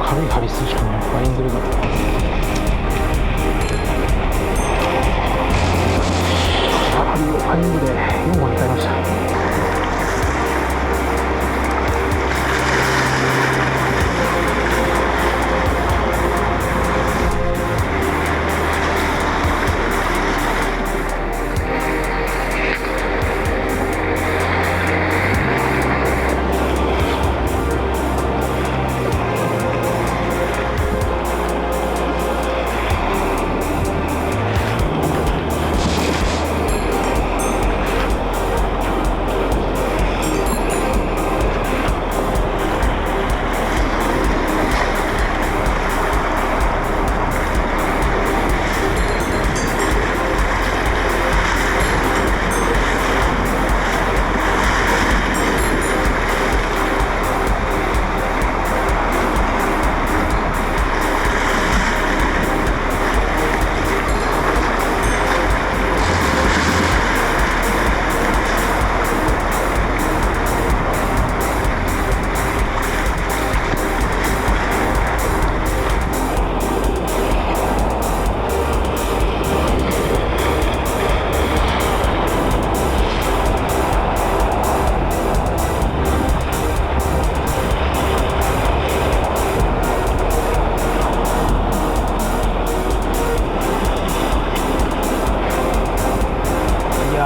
軽いハリスしかもファイングルがファイングで4号に変えました。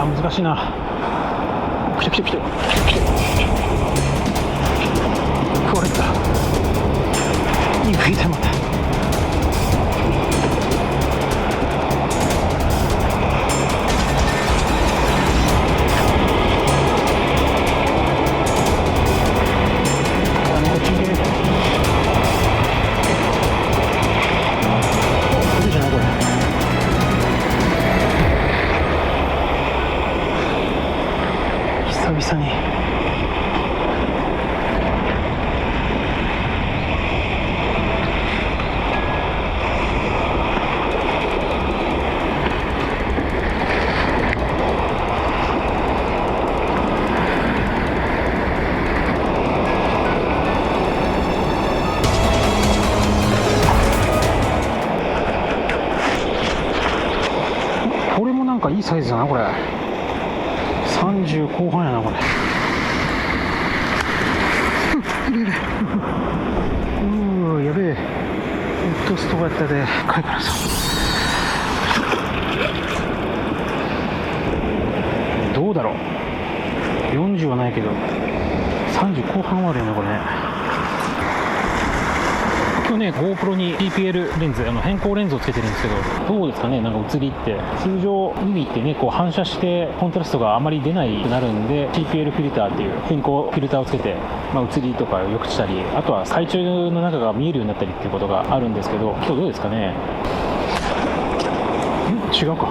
難しいな。来て食われた。いい食いたいまた。久々にこれもなんかいいサイズだな。これ30後半やなこれ。やべえ。ウッドストがやったでかいからさ。どうだろう。40はないけど30後半はあるよねこれね。今日ね GoPro に TPL レンズ変更レンズをつけてるんですけど、どうですかね。なんか映りって通常海ってねこう反射してコントラストがあまり出ないくなるんで TPL フィルターっていう変更フィルターをつけて、映りとかを良くしたり、あとは海中の中が見えるようになったりっていうことがあるんですけど、今日どうですかね。違うか。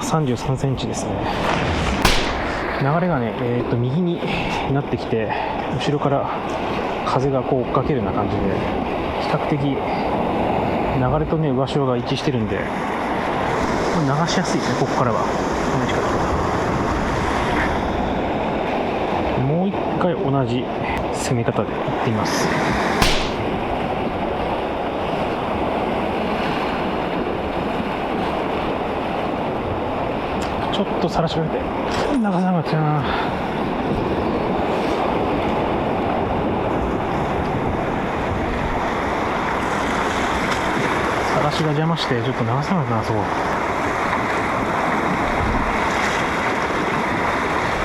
33センチですね。流れがね、右になってきて、後ろから風がこう追っかけるような感じで、比較的流れとね上潮が一致してるんで、流しやすいですね。ここからはもう一回同じ攻め方でいってみます。ちょっとさらしかけて流さなかったな。さらしが邪魔してちょっと流さなかったな。そう、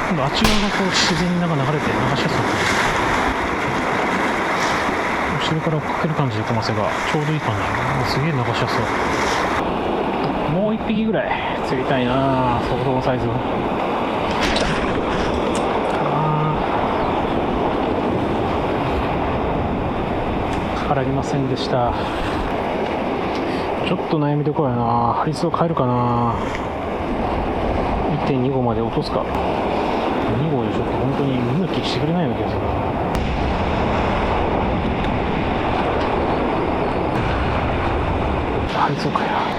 今度あっち側がこう自然に流れて流しやすくなって、後ろから追っかける感じで小マセがちょうどいい感じ。すげえ流しやすそう。もう1匹ぐらい釣りたいな、そこそこサイズの。からりませんでした。ちょっと悩みどころやな。ハリスを変えるかな。 1.25 まで落とすか。2号でちょっと本当に見向きしてくれないような気がするな。ハリスを変えよう。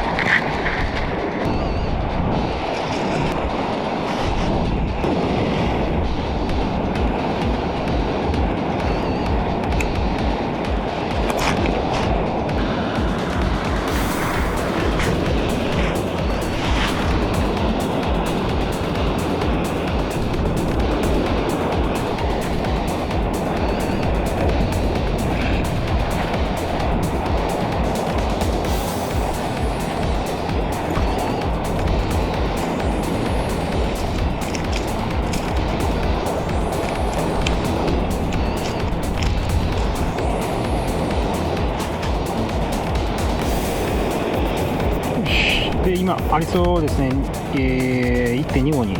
で今ありそうですね、1.2 号に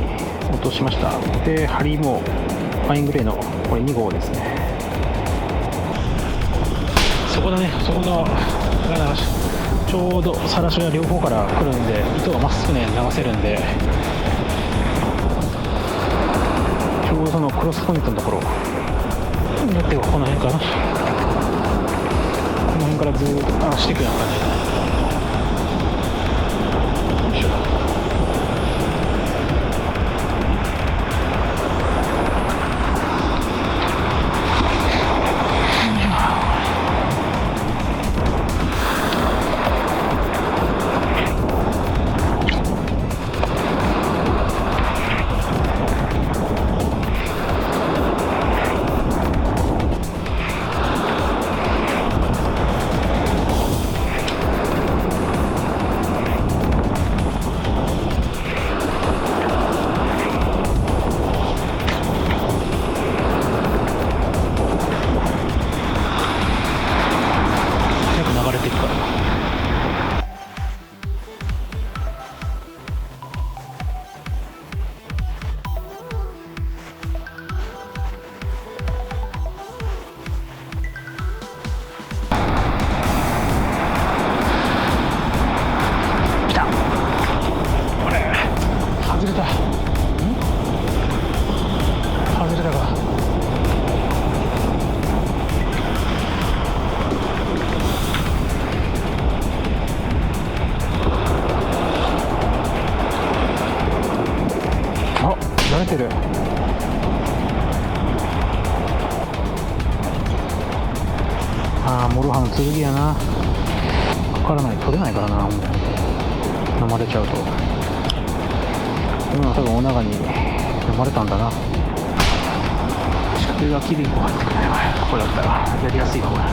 落としました。で針もファイングレーのこれ2号ですね。そこだね、そこのちょうどさらしが両方から来るんで、糸がまっすぐね流せるんで、ちょうどそのクロスポイントのところによってはこの辺かな、この辺からずーっと離していくような感じ。慣れてる。ああ、モロハの剣やな。かからない、取れないからな、飲まれちゃうと。今多分お長に飲まれたんだな。仕掛けがきれいにこう入ってくれば、ここだったらやりやすいわ、これ。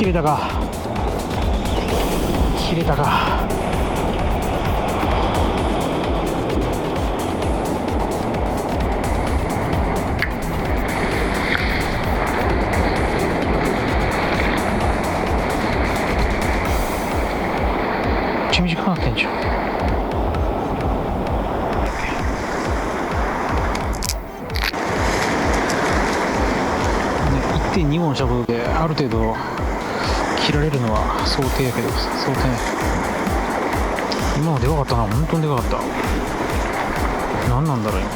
切れたか切れたか。めっちゃ短くなってんじゃん。1.2 音したことである程度切られるのは想定やけど、想定今のでかかったな。本当にでかかった。何なんだろう今。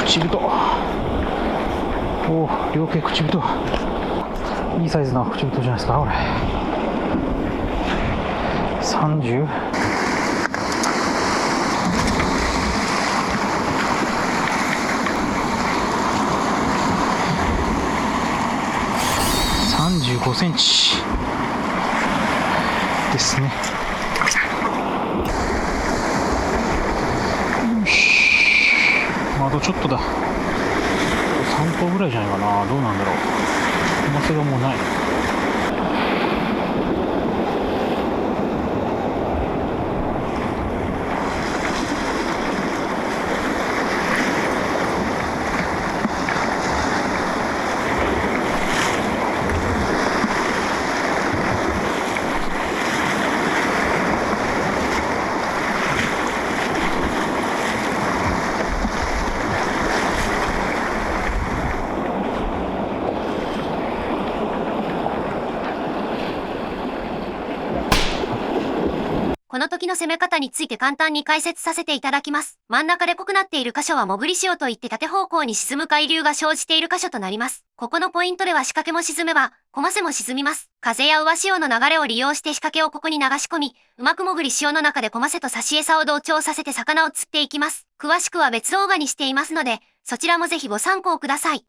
口太。おお、両手口太。いいサイズな口太じゃないですかこれ。30。35センチですね。よし、あとちょっとだ。3頭ぐらいじゃないかな。どうなんだろう。マスがもうない。この時の攻め方について簡単に解説させていただきます。真ん中で濃くなっている箇所は潜り潮といって縦方向に沈む海流が生じている箇所となります。ここのポイントでは仕掛けも沈めば、コマセも沈みます。風や上潮の流れを利用して仕掛けをここに流し込み、うまく潜り潮の中でコマセと差し餌を同調させて魚を釣っていきます。詳しくは別動画にしていますので、そちらもぜひご参考ください。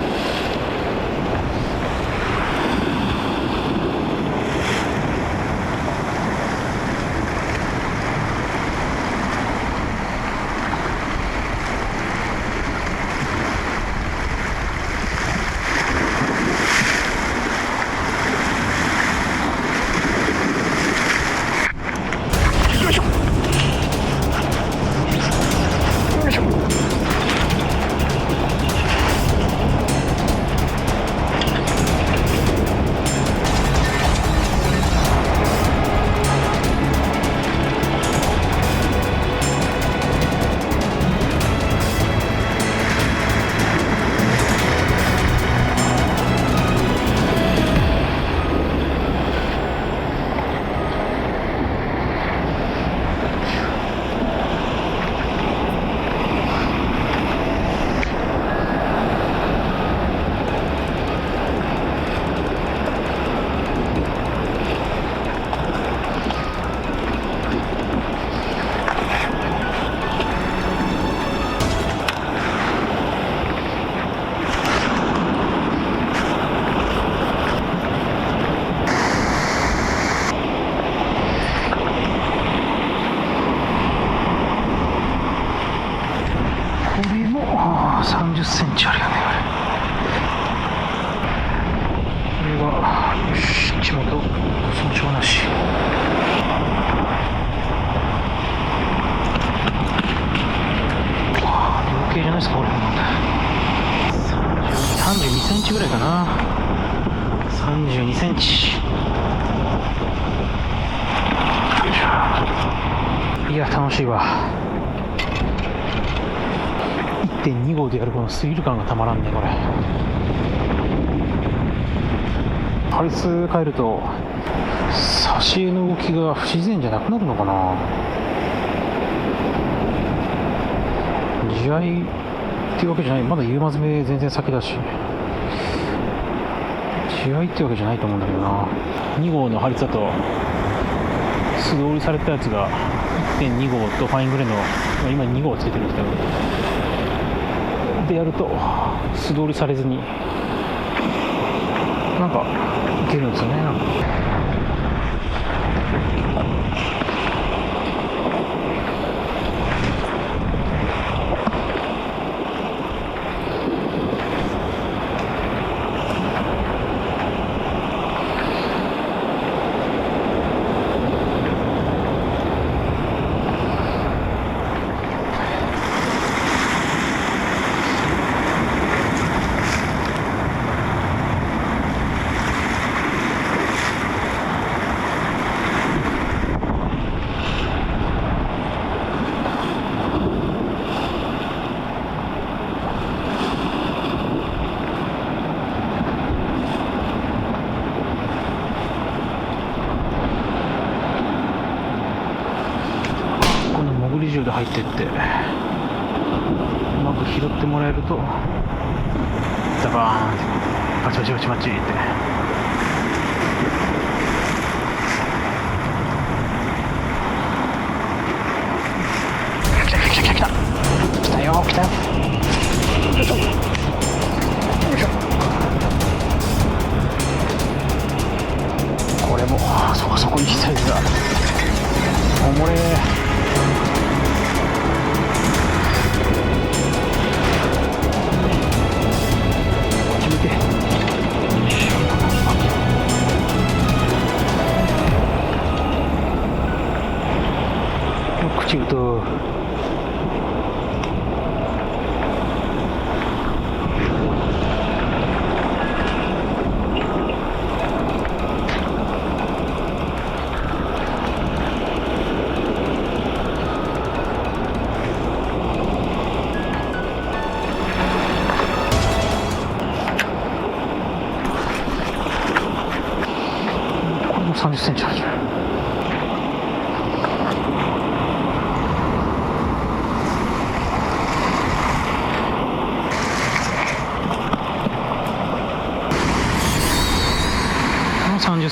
30センチあるよね、これはよし、地元損傷なし。量刑じゃないですか、これ。32センチぐらいかな。32センチ。いや、楽しいわ。1.2 号でやるこのスリル感がたまらんね、これ。回数変えると挿絵の動きが不自然じゃなくなるのかな。地合いっていうわけじゃない。まだ夕間詰め全然先だし、地合いってわけじゃないと思うんだけどな。2号のハリツだと素通りされたやつが 1.2 号とファイングレーの今2号つけてるんですけど、でやると素通りされずになんかいけるんですよね。潜り銃で入ってってうまく拾ってもらえるとザバーンってバチバチバチバチって来た来た来た来た来たよ来たよ。よいしょよいしょ。これもそこそこいいサイズだ。おもれ口とこれも30センチあるじゃん。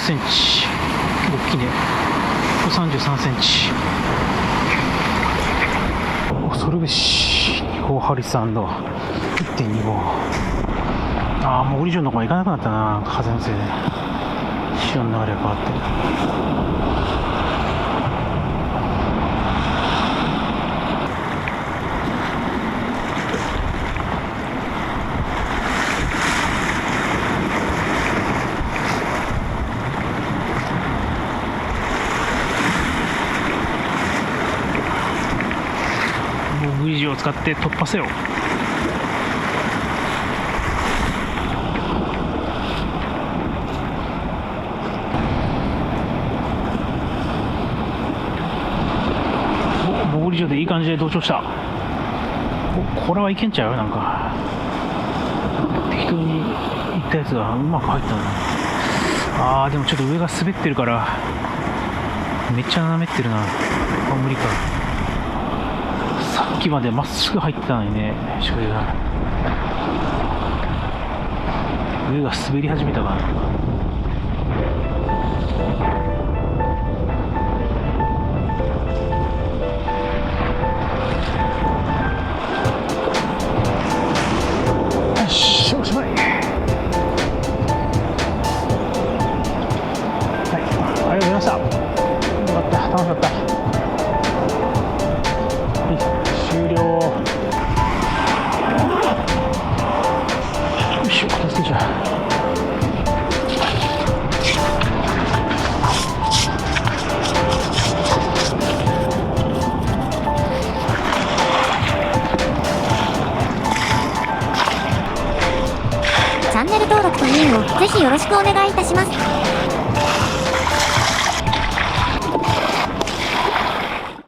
センチ、結構大きいね。33センチ。恐るべし2号ハリス &1.2 号。ああ、もうオリジョンの方が行かなくなったな、風のせいで。潮の流れが変わってる。ブリッジを使って突破せよ。モグリ城でいい感じで同調した。これはいけんちゃう。なんか適当にいったやつがうまく入ったな。でもちょっと上が滑ってるからめっちゃ滑ってるな。無理か。さっきまでまっすぐ入ったのにね、それが上が滑り始めたから。よし、おしまい。はい、ありがとうございました。よかった、楽しかった。終了。よいしょ、片付けちゃう。チャンネル登録といいねをぜひよろしくお願いいたします。